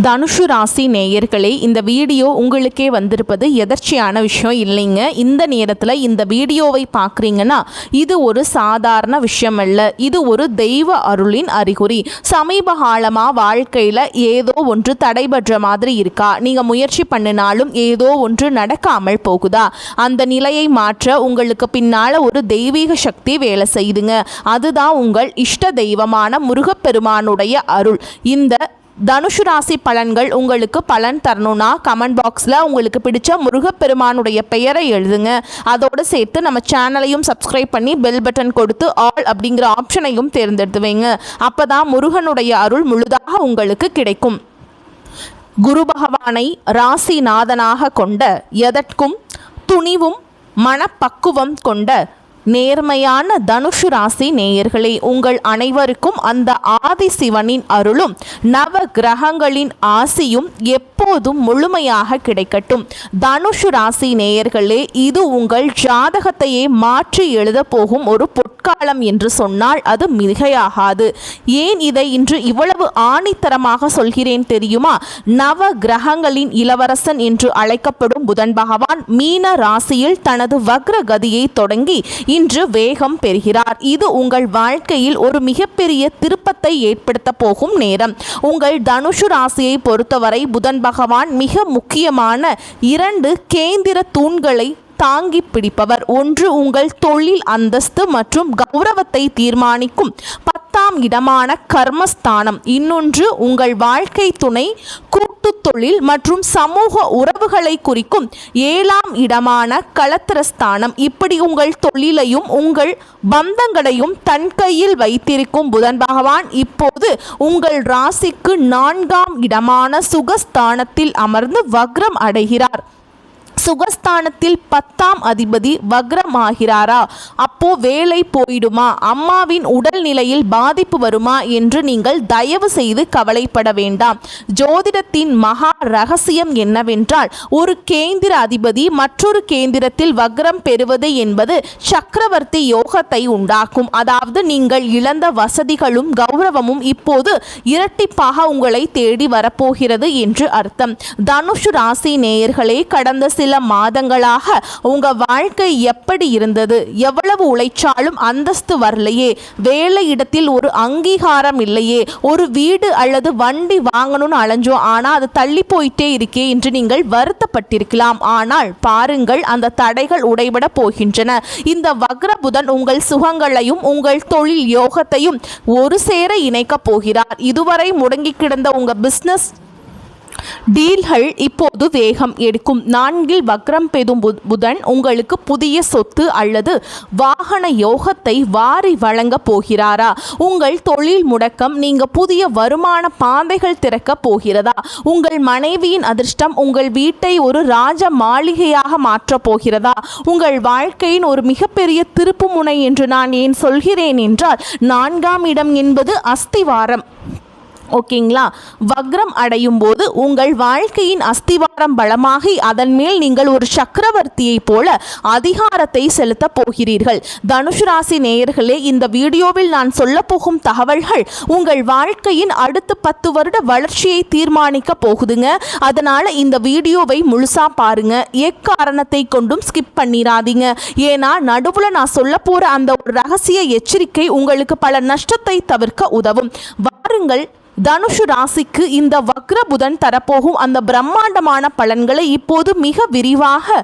தனுஷு ராசி நேயர்களே, இந்த வீடியோ உங்களுக்கே வந்திருப்பது எதர்ச்சியான விஷயம் இல்லைங்க. இந்த நேரத்தில் இந்த வீடியோவை பார்க்குறீங்கன்னா இது ஒரு சாதாரண விஷயம் அல்ல, இது ஒரு தெய்வ அருளின் அறிகுறி. சமீப காலமாக வாழ்க்கையில் ஏதோ ஒன்று தடைபடுற மாதிரி இருக்கா? நீங்கள் முயற்சி பண்ணினாலும் ஏதோ ஒன்று நடக்காமல் போகுதா? அந்த நிலையை மாற்ற உங்களுக்கு பின்னால் ஒரு தெய்வீக சக்தி வேலை செய்யுதுங்க. அதுதான் உங்கள் இஷ்ட தெய்வமான முருகப்பெருமானுடைய அருள். இந்த தனுஷு ராசி பலன்கள் உங்களுக்கு பலன் தரணும்னா கமெண்ட் பாக்ஸில் உங்களுக்கு பிடிச்ச முருகப்பெருமானுடைய பெயரை எழுதுங்க. அதோடு சேர்த்து நம்ம சேனலையும் சப்ஸ்கிரைப் பண்ணி பெல் பட்டன் கொடுத்து ஆல் அப்படிங்கிற ஆப்ஷனையும் தேர்ந்தெடுத்து வைங்க. அப்போ தான் முருகனுடைய அருள் முழுதாக உங்களுக்கு கிடைக்கும். குரு பகவானை ராசிநாதனாக கொண்ட, எதற்கும் துணிவும் மனப்பக்குவம் கொண்ட நேர்மையான தனுஷு ராசி நேயர்களே, உங்கள் அனைவருக்கும் அந்த ஆதி சிவனின் அருளும் நவ கிரகங்களின் ஆசியும் எப்போதும் முழுமையாக கிடைக்கட்டும். தனுஷு ராசி நேயர்களே, இது உங்கள் ஜாதகத்தையே மாற்றி எழுத போகும் ஒரு பொற்காலம் என்று சொன்னால் அது மிகையாகாது. ஏன் இதை இன்று இவ்வளவு ஆணித்தரமாக சொல்கிறேன் தெரியுமா? நவ கிரகங்களின் இளவரசன் என்று அழைக்கப்படும் புதன் பகவான் மீன ராசியில் தனது வக்ர கதியை தொடங்கி இன்று வேகம் பெறுகிறார். இது உங்கள் வாழ்க்கையில் ஒரு மிகப்பெரிய திருப்பத்தை ஏற்படுத்த போகும் நேரம். உங்கள் தனுஷு ராசியை பொறுத்தவரை புதன் பகவான் மிக முக்கியமான 2 கேந்திர தூண்களை தாங்கி பிடிப்பவர். ஒன்று உங்கள் தொழில் அந்தஸ்து மற்றும் கௌரவத்தை தீர்மானிக்கும் 10ஆம் இடமான கர்மஸ்தானம். இன்னொன்று உங்கள் வாழ்க்கை துணை, கூட்டு தொழில் மற்றும் சமூக உறவுகளை குறிக்கும் 7ஆம் இடமான களத்திரஸ்தானம். இப்படி உங்கள் தொழிலையும் உங்கள் பந்தங்களையும் தன் கையில் வைத்திருக்கும் புதன் பகவான் இப்போது உங்கள் ராசிக்கு 4ஆம் இடமான சுகஸ்தானத்தில் அமர்ந்து வக்ரம் அடைகிறார். சுகஸ்தானத்தில் 10ஆம் அதிபதி வக்ரமாகிறாரா? அப்போ வேலை போயிடுமா, அம்மாவின் உடல் நிலையில் பாதிப்பு வருமா என்று நீங்கள் தயவு செய்து கவலைப்பட வேண்டாம். ஜோதிடத்தின் மகா ரகசியம் என்னவென்றால், ஒரு கேந்திர அதிபதி மற்றொரு கேந்திரத்தில் வக்ரம் பெறுவது என்பது சக்கரவர்த்தி யோகத்தை உண்டாக்கும். அதாவது நீங்கள் இழந்த வசதிகளும் கௌரவமும் இப்போது இரட்டிப்பாக உங்களை தேடி வரப்போகிறது என்று அர்த்தம். தனுஷு ராசி நேயர்களே, கடந்த சில மாதங்களாக உங்க வாழ்க்கை எப்படி இருந்தது? எவ்வளவு உழைச்சாலும் அந்தஸ்து வரலையே, வேலை இடத்தில் ஒரு அங்கீகாரம் இல்லையே, ஒரு வீடு அல்லது வண்டி வாங்கணும்னு அலைஞ்சோம் ஆனா அது தள்ளி போயிட்டே இருக்கே என்று நீங்கள் வருத்தப்பட்டிருக்கலாம். ஆனால் பாருங்கள், அந்த தடைகள் உடைபட போகின்றன. இந்த வக்ர புதன் உங்கள் சுகங்களையும் உங்கள் தொழில் யோகத்தையும் ஒரு சேர இணைக்க போகிறார். இதுவரை முடங்கி கிடந்த உங்க பிசினஸ் டீல்கள் இப்போது வேகம் எடுக்கும். 4இல் வக்ரம் பெறும் புதன் உங்களுக்கு புதிய சொத்து அல்லது வாகன யோகத்தை வாரி வழங்க போகிறாரா? உங்கள் தொழில் முடக்கம் நீங்க புதிய வருமான பாதைகள் திறக்க போகிறதா? உங்கள் மனைவியின் அதிர்ஷ்டம் உங்கள் வீட்டை ஒரு ராஜ மாளிகையாக மாற்றப் போகிறதா? உங்கள் வாழ்க்கையின் ஒரு மிகப்பெரிய திருப்பு முனை என்று நான் ஏன் சொல்கிறேன் என்றால், 4ஆம் இடம் என்பது அஸ்திவாரம். ஓகேங்களா? வக்ரம் அடையும் போது உங்கள் வாழ்க்கையின் அஸ்திவாரம் பலமாகி அதன் மேல் நீங்கள் ஒரு சக்கரவர்த்தியை போல அதிகாரத்தை செலுத்த போகிறீர்கள். தனுஷு ராசி நேயர்களே, இந்த வீடியோவில் நான் சொல்ல போகும் தகவல்கள் உங்கள் வாழ்க்கையின் அடுத்த 10 வருட வளர்ச்சியை தீர்மானிக்க போகுதுங்க. அதனால இந்த வீடியோவை முழுசா பாருங்க. எக்காரணத்தை கொண்டும் ஸ்கிப் பண்ணிடாதீங்க. ஏன்னா நடுவுல நான் சொல்ல போற அந்த ஒரு ரகசிய எச்சரிக்கை உங்களுக்கு பல நஷ்டத்தை தவிர்க்க உதவும். வாருங்கள், தனுஷு ராசிக்கு இந்த வக்ர புதன் தரப்போகும் அந்த பிரம்மாண்டமான பலன்களை இப்போது மிக விரிவாக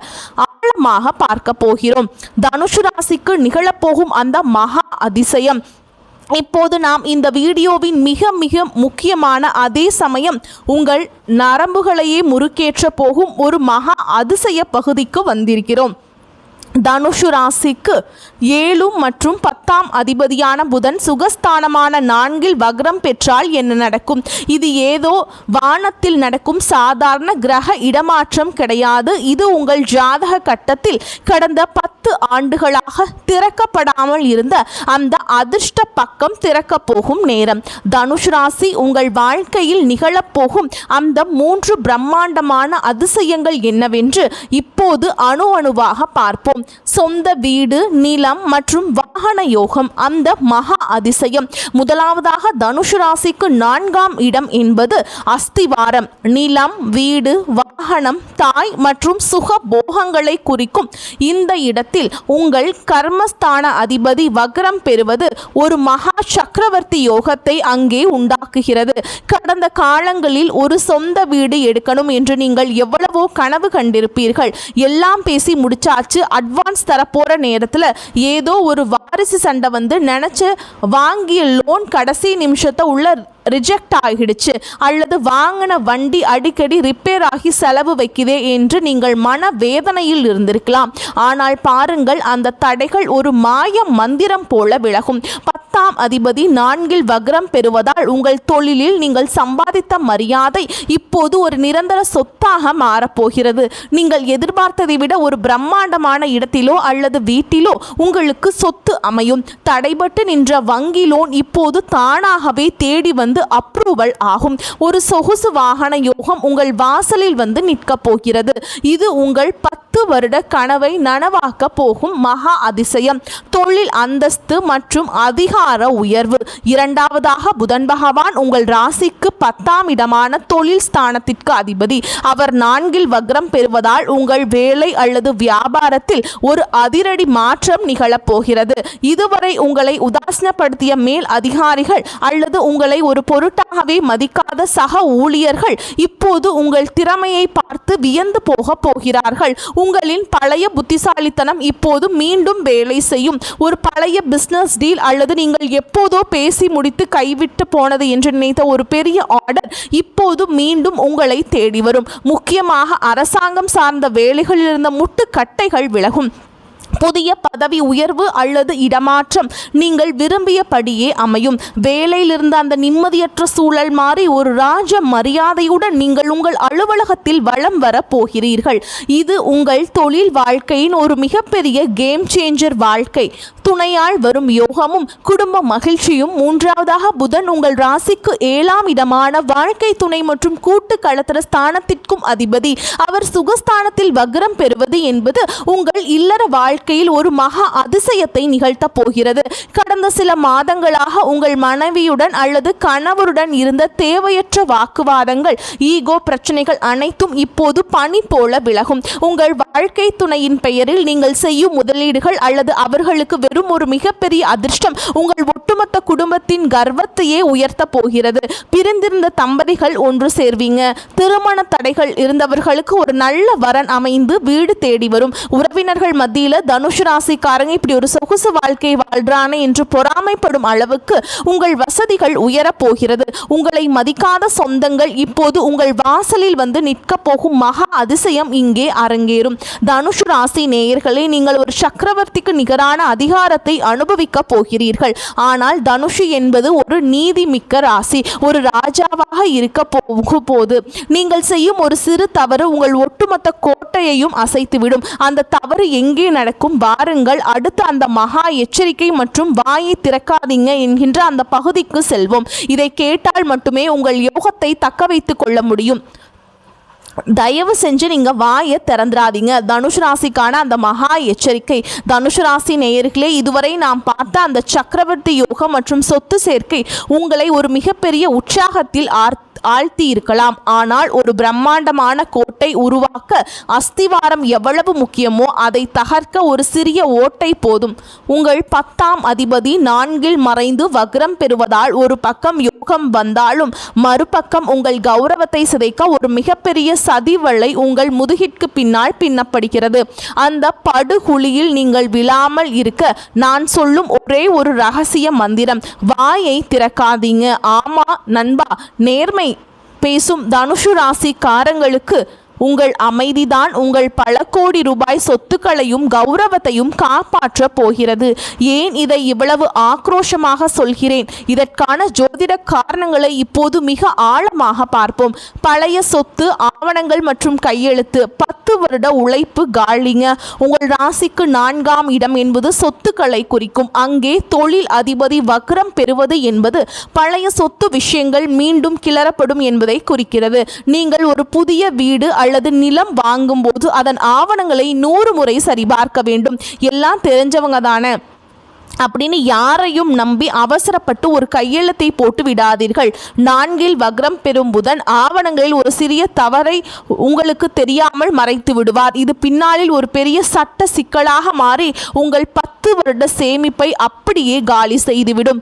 ஆழமாக பார்க்க போகிறோம். தனுஷு ராசிக்கு நிகழப்போகும் அந்த மகா அதிசயம் இப்போது நாம் இந்த வீடியோவின் மிக மிக முக்கியமான, அதே சமயம் உங்கள் நரம்புகளையே முறுக்கேற்ற போகும் ஒரு மகா அதிசய பகுதிக்கு வந்திருக்கிறோம். தனுஷு ராசிக்கு 7 மற்றும் 10ஆம் அதிபதியான புதன் சுகஸ்தானமான 4இல் வக்ரம் பெற்றால் என்ன நடக்கும்? இது ஏதோ வானத்தில் நடக்கும் சாதாரண கிரக இடமாற்றம் கிடையாது. இது உங்கள் ஜாதக கட்டத்தில் கடந்த 10 ஆண்டுகளாக திறக்கப்படாமல் இருந்த அந்த அதிர்ஷ்ட பக்கம் திறக்க போகும் நேரம். தனுஷு ராசி, உங்கள் வாழ்க்கையில் நிகழப்போகும் அந்த 3 பிரம்மாண்டமான அதிசயங்கள் என்னவென்று இப்போது அணு அணுவாக பார்ப்போம். சொந்த வீடு, நிலம் மற்றும் வாகன யோகம். அந்த மகா அதிசயம். முதலாவதாக தனுசு ராசிக்கு 4ஆம் இடம் என்பது அஸ்திவாரம். நிலம், வீடு, வாகனம், தாய் மற்றும் சுக போகங்களை குறிக்கும் இந்த இடத்தில் உங்கள் கர்மஸ்தான அதிபதி வக்ரம் பெறுவது ஒரு மகா சக்கரவர்த்தி யோகத்தை அங்கே உண்டாக்குகிறது. கடந்த காலங்களில் ஒரு சொந்த வீடு எடுக்கணும் என்று நீங்கள் எவ்வளவோ கனவு கண்டிருப்பீர்கள். எல்லாம் பேசி முடிச்சாச்சு, அட்வான்ஸ் தரப்போற நேரத்தில் ஏதோ ஒரு வாரிசு சண்டை வந்து நினைச்சு வாங்கிய லோன் கடைசி நிமிஷத்தை உள்ள ரிஜெக்ட் ஆகிடுச்சு, அல்லது வாங்கின வண்டி அடிக்கடி ரிப்பேர் ஆகி செலவு வைக்குதே என்று நீங்கள் மன வேதனையில் இருந்திருக்கலாம். ஆனால் பாருங்கள், அந்த தடைகள் ஒரு மாய மந்திரம் போல விலகும். 10ஆம் அதிபதி 4இல் வக்ரம் பெறுவதால் உங்கள் தொழிலில் நீங்கள் சம்பாதித்த மரியாதை இப்போது ஒரு நிரந்தர சொத்தாக மாறப்போகிறது. நீங்கள் எதிர்பார்த்ததை விட ஒரு பிரம்மாண்டமான இடத்திலோ அல்லது வீட்டிலோ உங்களுக்கு சொத்து அமையும். தடைபட்டு நின்ற வங்கி லோன் இப்போது தானாகவே தேடி வந்து அப்ரூவல் ஆகும். ஒரு சொகுசு வாகன யோகம் உங்கள் வாசலில் வந்து நிற்க போகிறது. இது உங்கள் 10 வருட கனவை நனவாக்க போகும் மகா அதிசயம். தொழில் அந்தஸ்து மற்றும் அதிகார உயர்வு. இரண்டாவதாக புதன் பகவான் உங்கள் ராசிக்கு 10ஆம் இடமான தொழில் ஸ்தானத்திற்கு அதிபதி. அவர் 4இல் வக்ரம் பெறுவதால் உங்கள் வேலை அல்லது வியாபாரத்தில் ஒரு அதிரடி மாற்றம் நிகழப்போகிறது. இதுவரை உங்களை உதாசீனப்படுத்திய மேல் அதிகாரிகள் அல்லது உங்களை ஒரு பொருட்டாகவே மதிக்காத சக ஊழியர்கள் இப்போது உங்கள் திறமையை பார்த்து வியந்து போகிறார்கள். உங்களின் பழைய புத்திசாலித்தனம் இப்போது மீண்டும் வேலை செய்யும். ஒரு பழைய பிசினஸ் டீல் அல்லது நீங்கள் எப்போதோ பேசி முடித்து கைவிட்டு போனது என்று நினைத்த ஒரு பெரிய ஆர்டர் இப்போது மீண்டும் உங்களை தேடி வரும். முக்கியமாக அரசாங்கம் சார்ந்த வேலைகளில் இருந்த முட்டுக்கட்டைகள் விலகும். புதிய பதவி உயர்வு அல்லது இடமாற்றம் நீங்கள் விரும்பியபடியே அமையும். வேலையில் இருந்த அந்த நிம்மதியற்ற சூழல் மாறி ஒரு ராஜ மரியாதையுடன் நீங்கள் உங்கள் அலுவலகத்தில் வலம் வர போகிறீர்கள். இது உங்கள் தொழில் வாழ்க்கையின் ஒரு மிகப்பெரிய கேம் சேஞ்சர். வாழ்க்கை துணையால் வரும் யோகமும் குடும்ப மகிழ்ச்சியும். மூன்றாவதாக புதன் உங்கள் ராசிக்கு 7ஆம் இடமான வாழ்க்கை துணை மற்றும் கூட்டு களத்திர ஸ்தானத்திற்கும் அதிபதி. அவர் சுகஸ்தானத்தில் வக்ரம் பெறுவது என்பது உங்கள் இல்லற வாழ்க்கையில் ஒரு மகா அதிசயத்தை நிகழ்த்த போகிறது. கடந்த சில மாதங்களாக உங்கள் மனைவியுடன் அல்லது கணவருடன் இருந்த தேவையற்ற வாக்குவாதங்கள், ஈகோ பிரச்சனைகள் அனைத்தும் இப்போது பனி போல விலகும். உங்கள் வாழ்க்கை துணையின் பெயரில் நீங்கள் செய்யும் முதலீடுகள் அல்லது அவர்களுக்கு வெறும் ஒரு மிகப்பெரிய அதிர்ஷ்டம் உங்கள் ஒட்டுமொத்த குடும்பத்தின் கர்வத்தையே உயர்த்த போகிறது. பிரிந்திருந்த தம்பதிகள் ஒன்று சேர்வீங்க. திருமண தடைகள் இருந்தவர்களுக்கு ஒரு நல்ல வரன் அமைந்து வீடு தேடி வரும். உறவினர்கள் மத்தியில் தனுசு ராசிக்காரங்க இப்படி ஒரு சொகுசு வாழ்க்கை வாழ்றானே என்று பொறாமைப்படும் அளவுக்கு உங்கள் வசதிகள் உயரப் போகிறது. உங்களை மதிக்காத சொந்தங்கள் இப்போது உங்கள் வாசலில் வந்து நிற்க போகும் மகா அதிசயம் இங்கே அரங்கேறும். தனுசு ராசி நேயர்களே, நீங்கள் ஒரு சக்கரவர்த்திக்கு நிகரான அதிகாரத்தை அனுபவிக்க போகிறீர்கள். ஆனால் தனுஷு என்பது ஒரு நீதி மிக்க ராசி. ஒரு ராஜாவாக இருக்க போது நீங்கள் செய்யும் ஒரு சிறு தவறு உங்கள் ஒட்டுமொத்த கோட்டையையும் அசைத்துவிடும். அந்த தவறு எங்கே நடக்கும்? வாருங்கள், அடுத்த அந்த மகா எச்சரிக்கை மற்றும் வாயை திறக்காதீங்க என்கின்ற அந்த பகுதிக்கு செல்வோம். இதை கேட்டால் மட்டுமே உங்கள் யோகத்தை தக்க வைத்துக் கொள்ள முடியும். தயவு செஞ்சு நீங்கள் வாயை திறந்துடாதீங்க. தனுஷ் ராசிக்கான அந்த மகா எச்சரிக்கை. தனுஷ் ராசி நேயர்களே, இதுவரை நாம் பார்த்த அந்த சக்கரவர்த்தி யோகம் மற்றும் சொத்து சேர்க்கை உங்களை ஒரு மிகப்பெரிய உற்சாகத்தில் ஆழ்த்தி இருக்கலாம். ஆனால் ஒரு பிரம்மாண்டமான கோட்டை உருவாக்க அஸ்திவாரம் எவ்வளவு முக்கியமோ அதை தகர்க்க ஒரு சிறிய ஓட்டை போதும். உங்கள் 10ஆம் அதிபதி 4இல் மறைந்து வக்ரம் பெறுவதால் ஒரு பக்கம் யோகம் வந்தாலும் மறுபக்கம் உங்கள் கௌரவத்தை சிதைக்க ஒரு மிகப்பெரிய சதிவலை உங்கள் முதுகிற்கு பின்னால் பின்னப்படுகிறது. அந்த படுகுழியில் நீங்கள் விழாமல் இருக்க நான் சொல்லும் ஒரே ஒரு ரகசிய மந்திரம்: வாயை திறக்காதீங்க. ஆமா நண்பா, நேர்மை பேசும் தனுஷு ராசிக்காரங்களுக்கு உங்கள் அமைதிதான் உங்கள் பல கோடி ரூபாய் சொத்துக்களையும் கௌரவத்தையும் காப்பாற்ற போகிறது. ஏன் இதை இவ்வளவு ஆக்ரோஷமாக சொல்கிறேன்? இதற்கான ஜோதிட காரணங்களை இப்போது மிக ஆழமாக பார்ப்போம். பழைய சொத்து, ஆவணங்கள் மற்றும் கையெழுத்து, 10 வருட உழைப்பு காலிங்க. உங்கள் ராசிக்கு 4ஆம் இடம் என்பது சொத்துக்களை குறிக்கும். அங்கே தொழில் அதிபதி வக்ரம் பெறுவது என்பது பழைய சொத்து விஷயங்கள் மீண்டும் கிளறப்படும் என்பதை குறிக்கிறது. நீங்கள் ஒரு புதிய வீடு அல்லது நிலம் வாங்கும்போது அதன் ஆவணங்களை 100 முறை சரிபார்க்க வேண்டும். எல்லாம் தெரிஞ்சவங்க தானே அப்படின்னு யாரையும் நம்பி அவசரப்பட்டு ஒரு கையெழுத்தை போட்டு விடாதீர்கள். 4 வக்ரம் பெறும் புதன் ஆவணங்களில் ஒரு சிறிய தவறை உங்களுக்கு தெரியாமல் மறைத்து விடுவார். இது பின்னாளில் ஒரு பெரிய சட்ட சிக்கலாக மாறி உங்கள் 10 வருட சேமிப்பை அப்படியே காலி செய்துவிடும்.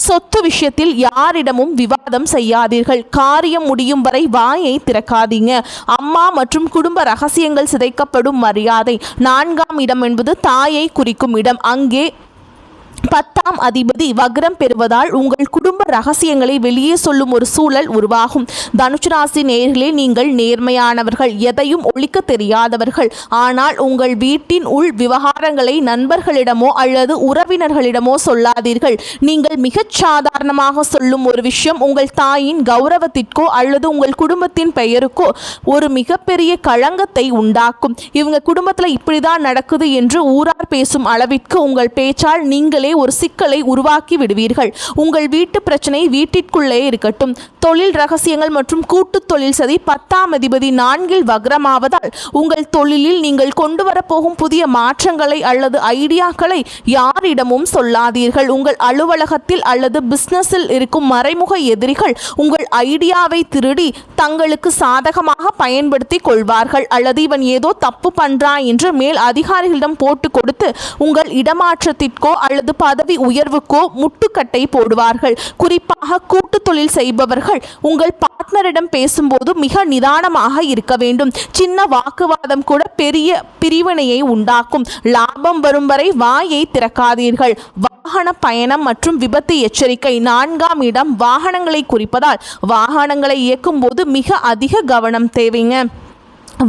சொத்து விஷயத்தில் யாரிடமும் விவாதம் செய்யாதீர்கள். காரியம் முடியும் வரை வாயை திறக்காதீங்க. அம்மா மற்றும் குடும்ப ரகசியங்கள் சிதைக்கப்படும். மரியாதை. 4ஆம் இடம் என்பது தாயை குறிக்கும் இடம். அங்கே 10ஆம் அதிபதி வக்ரம் பெறுவதால் உங்கள் குடும்ப ரகசியங்களை வெளியே சொல்லும் ஒரு சூழல் உருவாகும். தனுசு ராசி நேயர்களே, நீங்கள் நேர்மையானவர்கள், எதையும் ஒழிக்க தெரியாதவர்கள். ஆனால் உங்கள் வீட்டின் உள் விவகாரங்களை நண்பர்களிடமோ அல்லது உறவினர்களிடமோ சொல்லாதீர்கள். நீங்கள் மிகச் சாதாரணமாக சொல்லும் ஒரு விஷயம் உங்கள் தாயின் கௌரவத்திற்கோ அல்லது உங்கள் குடும்பத்தின் பெயருக்கோ ஒரு மிகப்பெரிய களங்கத்தை உண்டாக்கும். இவங்க குடும்பத்தில் இப்படிதான் நடக்குது என்று ஊரார் பேசும் அளவிற்கு உங்கள் பேச்சால் நீங்களே ஒரு சிக்கலை உருவாக்கி விடுவீர்கள். உங்கள் வீட்டு பிரச்சனை வீட்டிற்குள்ளே இருக்கட்டும். தொழில் ரகசியங்கள் மற்றும் கூட்டு தொழில் சதி 10ஆம் அதிபதி 4 வக்ரமாவதால் உங்கள் தொழிலில் நீங்கள் கொண்டு வரப்போகும் புதிய மாற்றங்களை அல்லது ஐடியாக்களை யாரிடமும் சொல்லாதீர்கள். உங்கள் அலுவலகத்தில் அல்லது பிசினஸில் இருக்கும் மறைமுக எதிரிகள் உங்கள் ஐடியாவை திருடி தங்களுக்கு சாதகமாக பயன்படுத்தி கொள்வார்கள். அல்லது இவன் ஏதோ தப்பு பண்றான் என்று மேல் அதிகாரிகளிடம் போட்டு கொடுத்து உங்கள் இடமாற்றத்திற்கோ அல்லது பதவி உயர்வுக்கோ முட்டுக்கட்டை போடுவார்கள். குறிப்பாக கூட்டு தொழில் செய்பவர்கள் உங்கள் பார்ட்னரிடம் பேசும்போது மிக நிதானமாக இருக்க வேண்டும். சின்ன வாக்குவாதம் கூட பெரிய பிரிவினையை உண்டாக்கும். லாபம் வரும் வரை வாயை திறக்காதீர்கள். வாகன பயணம் மற்றும் விபத்து எச்சரிக்கை. 4ஆம் இடம் வாகனங்களை குறிப்பதால் வாகனங்களை இயக்கும் போது மிக அதிக கவனம் தேவைங்க.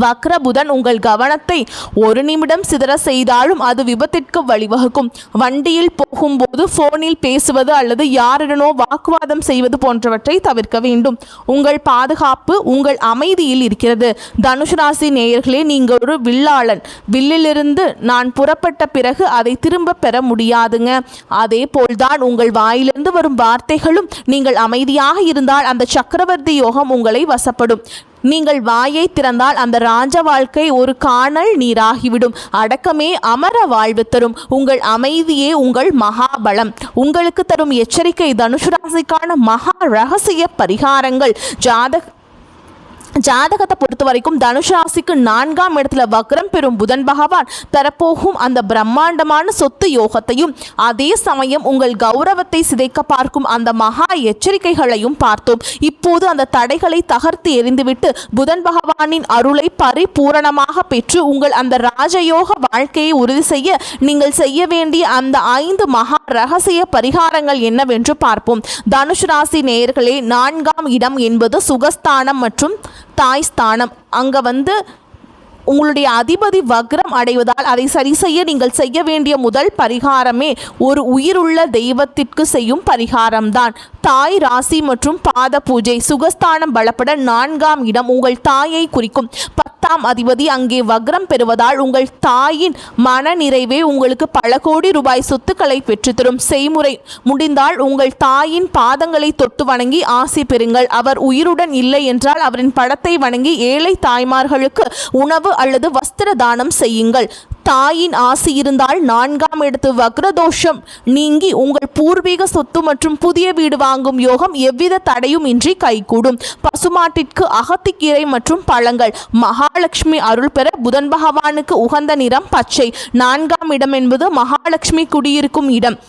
வக்ர புதன் உங்கள் கவனத்தை ஒரு நிமிடம் சிதற செய்தாலும் அது விபத்திற்கு வழிவகுக்கும். வண்டியில் போகும்போது போனில் பேசுவது அல்லது யாரிடனோ வாக்குவாதம் செய்வது போன்றவற்றை தவிர்க்க வேண்டும். உங்கள் பாதுகாப்பு உங்கள் அமைதியில் இருக்கிறது. தனுசு ராசி நேயர்களே, நீங்கள் ஒரு வில்லாளன். வில்லிலிருந்து நான் புறப்பட்ட பிறகு அதை திரும்ப பெற முடியாதுங்க. அதே போல்தான் உங்கள் வாயிலிருந்து வரும் வார்த்தைகளும். நீங்கள் அமைதியாக இருந்தால் அந்த சக்கரவர்த்தி யோகம் உங்களை வசப்படும். நீங்கள் வாயை திறந்தால் அந்த ராஜ வாழ்க்கை ஒரு காணல் நீராகிவிடும். அடக்கமே அமர வாழ்வு தரும். உங்கள் அமைதியே உங்கள் மகாபலம். உங்களுக்கு தரும் எச்சரிக்கை, தனுசு ராசிக்கான மகா ரகசிய பரிகாரங்கள். ஜாதகத்தை பொறுத்த வரைக்கும் தனுசு ராசிக்கு 4ஆம் இடத்துல வக்ரம் பெறும் புதன் பகவான் தரப்போகும் அந்த பிரம்மாண்டமான சொத்து யோகத்தையும் அதே சமயம் உங்கள் கௌரவத்தை சிதைக்க பார்க்கும் அந்த மகா எச்சரிக்கைகளையும் பார்த்தோம். இப்போது அந்த தடைகளை தகர்த்து எறிந்துவிட்டு புதன் பகவானின் அருளை பரிபூரணமாக பெற்று உங்கள் அந்த ராஜயோக வாழ்க்கையை உறுதி செய்ய நீங்கள் செய்ய வேண்டிய அந்த 5 மகா ரகசிய பரிகாரங்கள் என்னவென்று பார்ப்போம். தனுசு ராசி நேயர்களே, 4ஆம் இடம் என்பது சுகஸ்தானம் மற்றும் தாய் ஸ்தானம். அங்கே உங்களுடைய அதிபதி வக்ரம் அடைவதால் அதை சரி செய்ய நீங்கள் செய்ய வேண்டிய முதல் பரிகாரமே ஒரு உயிருள்ள தெய்வத்திற்கு செய்யும் பரிகாரம்தான். தாய் ராசி மற்றும் பாத பூஜை. சுகஸ்தானம் பலப்பட 4ஆம் இடம் உங்கள் தாயை குறிக்கும். 10ஆம் அதிபதி அங்கே வக்ரம் பெறுவதால் உங்கள் தாயின் மன நிறைவே உங்களுக்கு பல கோடி ரூபாய் சொத்துக்களை பெற்றுத்தரும். செய்முறை: முடிந்தால் உங்கள் தாயின் பாதங்களை தொட்டு வணங்கி ஆசி பெறுங்கள். அவர் உயிருடன் இல்லை என்றால் அவரின் படத்தை வணங்கி ஏழை தாய்மார்களுக்கு உணவு அல்லது வஸ்திர தானம் செய்யுங்கள். தாயின் ஆசி இருந்தால் 4ஆம் இடத்து வக்ரதோஷம் நீங்கி உங்கள் பூர்வீக சொத்து மற்றும் புதிய வீடு வாங்கும் யோகம் எவ்வித தடையும் இன்றி கைகூடும். பசுமாட்டிற்கு அகத்திக்கீரை மற்றும் பழங்கள். மகாலட்சுமி அருள் பெற புதன் பகவானுக்கு உகந்த நிறம் பச்சை. 4ஆம் இடம் என்பது மகாலட்சுமி குடியிருக்கும் இடம்.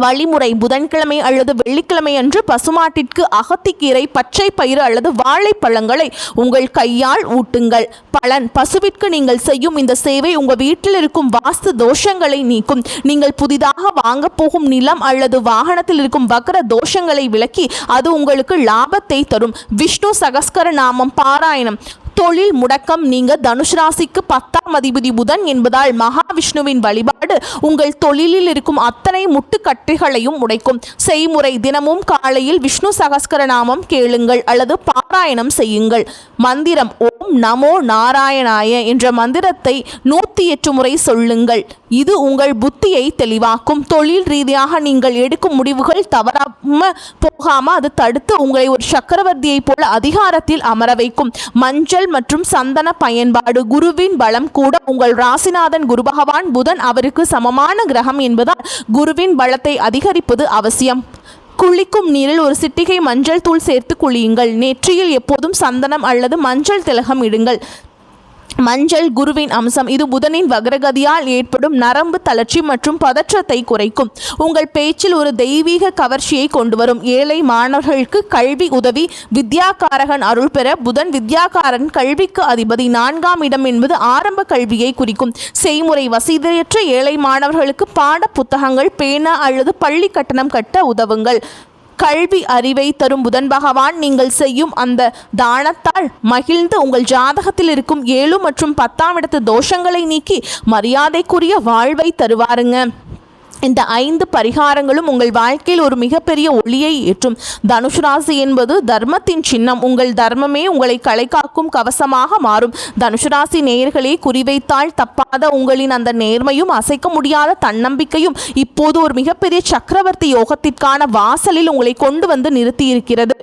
வழிமுறை: புதன்கிழமை அல்லது வெள்ளிக்கிழமை அன்று பசுமாட்டிற்கு அகத்திக்கீரை, பச்சை பயிறு அல்லது வாழைப்பழங்களை உங்கள் கையால் ஊட்டுங்கள். பலன்: பசுவிற்கு நீங்கள் செய்யும் இந்த சேவை உங்கள் வீட்டில் இருக்கும் வாஸ்து தோஷங்களை நீக்கும். நீங்கள் புதிதாக வாங்க போகும் நிலம் அல்லது வாகனத்தில் இருக்கும் வக்ர தோஷங்களை விலக்கி அது உங்களுக்கு லாபத்தை தரும். விஷ்ணு சகஸ்கர நாமம் பாராயணம். தொழில் முடக்கம் நீங்க. தனுசு ராசிக்கு 10ஆம் அதிபதி புதன் என்பதால் மகாவிஷ்ணுவின் வழிபாடு உங்கள் தொழிலில் இருக்கும் அத்தனை முட்டுக்கட்டைகளையும் உடைக்கும். செய்முறை: தினமும் காலையில் விஷ்ணு சகஸ்கர நாமம் கேளுங்கள் அல்லது பாராயணம் செய்யுங்கள். மந்திரம்: ஓம் நமோ நாராயணாய என்ற மந்திரத்தை 108 முறை சொல்லுங்கள். இது உங்கள் புத்தியை தெளிவாக்கும். தொழில் ரீதியாக நீங்கள் எடுக்கும் முடிவுகள் தவறாம போகாம அது தடுத்து உங்களை ஒரு சக்கரவர்த்தியை போல அதிகாரத்தில் அமர வைக்கும். மஞ்சள் மற்றும் சந்தன பயன்பாடு. குருவின் பலம் கூட. உங்கள் ராசிநாதன் குரு பகவான் புதன் அவருக்கு சமமான கிரகம் என்பதால் குருவின் பலத்தை அதிகரிப்பது அவசியம். குளிக்கும் நீரில் ஒரு சிட்டிகை மஞ்சள் தூள் சேர்த்து குளியுங்கள். நெற்றியில் எப்போதும் சந்தனம் அல்லது மஞ்சள் திலகம் இடுங்கள். மஞ்சள் குருவின் அம்சம். இது புதனின் வக்ரகதியால் ஏற்படும் நரம்பு தளர்ச்சி மற்றும் பதற்றத்தை குறைக்கும். உங்கள் பேச்சில் ஒரு தெய்வீக கவர்ச்சியை கொண்டு வரும். ஏழை மாணவர்களுக்கு கல்வி உதவி. வித்யாகாரகன் அருள் பெற. புதன் வித்யாகாரன் கல்விக்கு அதிபதி. 4ஆம் இடம் என்பது ஆரம்ப கல்வியை குறிக்கும். செய்முறை. வசதியற்ற ஏழை மாணவர்களுக்கு பாட புத்தகங்கள், பேனா அல்லது பள்ளி கட்டணம் கட்ட உதவுங்கள். கல்வி அறிவை தரும் புதன் பகவான் நீங்கள் செய்யும் அந்த தானத்தால் மகிழ்ந்து உங்கள் ஜாதகத்தில் இருக்கும் 7 மற்றும் 10ஆம் இடத்து தோஷங்களை நீக்கி மரியாதைக்குரிய வாழ்வை தருவாருங்க. இந்த 5 பரிகாரங்களும் உங்கள் வாழ்க்கையில் ஒரு மிகப்பெரிய ஒளியை ஏற்றும். தனுசு ராசி என்பது தர்மத்தின் சின்னம். உங்கள் தர்மமே உங்களை களைகாக்கும் கவசமாக மாறும். தனுசு ராசி நேயர்களே, குறிவைத்தால் தப்பாத உங்களின் அந்த நேர்மையும் அசைக்க முடியாத தன்னம்பிக்கையும் இப்போது ஒரு மிகப்பெரிய சக்கரவர்த்தி யோகத்திற்கான வாசலில் உங்களை கொண்டு வந்து நிறுத்தியிருக்கிறது.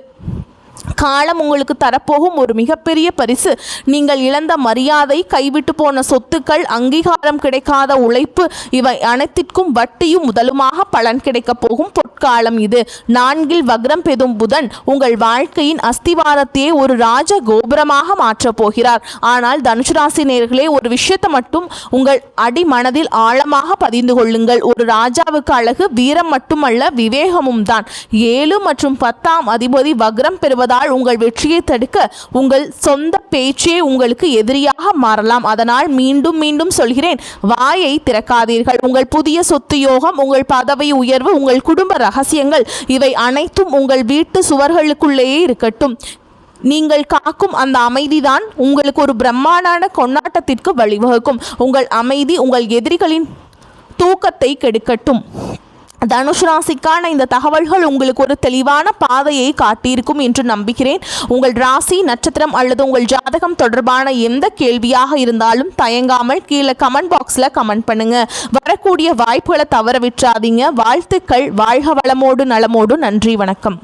காலம் உங்களுக்கு தரப்போகும் ஒரு மிகப்பெரிய பரிசு. நீங்கள் இழந்த மரியாதை, கைவிட்டு போன சொத்துக்கள், அங்கீகாரம் கிடைக்காத உழைப்பு, இவை அனைத்திற்கும் வட்டியும் முதலுமாக பலன் கிடைக்கப் போகும் பொற்காலம் இது. 4இல் வக்ரம் பெறும் புதன் உங்கள் வாழ்க்கையின் அஸ்திவாரத்தையே ஒரு ராஜ கோபுரமாக மாற்றப் போகிறார். ஆனால் தனுசு ராசி நேயர்களே, ஒரு விஷயத்தை மட்டும் உங்கள் அடிமனதில் ஆழமாக பதிந்து கொள்ளுங்கள். ஒரு ராஜாவுக்கு அழகு வீரம் மட்டுமல்ல, விவேகமும் தான். 7 மற்றும் 10ஆம் அதிபதி வக்ரம் பெறுவதால் உங்கள் வெற்றியை தடுக்க உங்கள் சொந்த பேச்சே உங்களுக்கு எதிரியாக மாறலாம். அதனால் மீண்டும் மீண்டும் சொல்கிறேன், வாயை திறக்காதீர்கள். உங்கள் புதிய சொத்து யோகம், உங்கள் பதவி உயர்வு, உங்கள் குடும்ப ரகசியங்கள், இவை அனைத்தும் உங்கள் வீட்டு சுவர்களுக்குள்ளேயே இருக்கட்டும். நீங்கள் காக்கும் அந்த அமைதிதான் உங்களுக்கு ஒரு பிரம்மாண்டான கொண்டாட்டத்திற்கு வழிவகுக்கும். உங்கள் அமைதி உங்கள் எதிரிகளின் தூக்கத்தை கெடுக்கட்டும். தனுசு ராசிக்கான இந்த தகவல்கள் உங்களுக்கு ஒரு தெளிவான பாதையை காட்டியிருக்கும் என்று நம்புகிறேன். உங்கள் ராசி, நட்சத்திரம் அல்லது உங்கள் ஜாதகம் தொடர்பான எந்த கேள்வியாக இருந்தாலும் தயங்காமல் கீழே கமெண்ட் பாக்ஸில் கமெண்ட் பண்ணுங்க. வரக்கூடிய வாய்ப்புகளை தவற விட்டுறாதீங்க. வாழ்த்துக்கள். வாழ்க வளமோடு நலமோடு. நன்றி, வணக்கம்.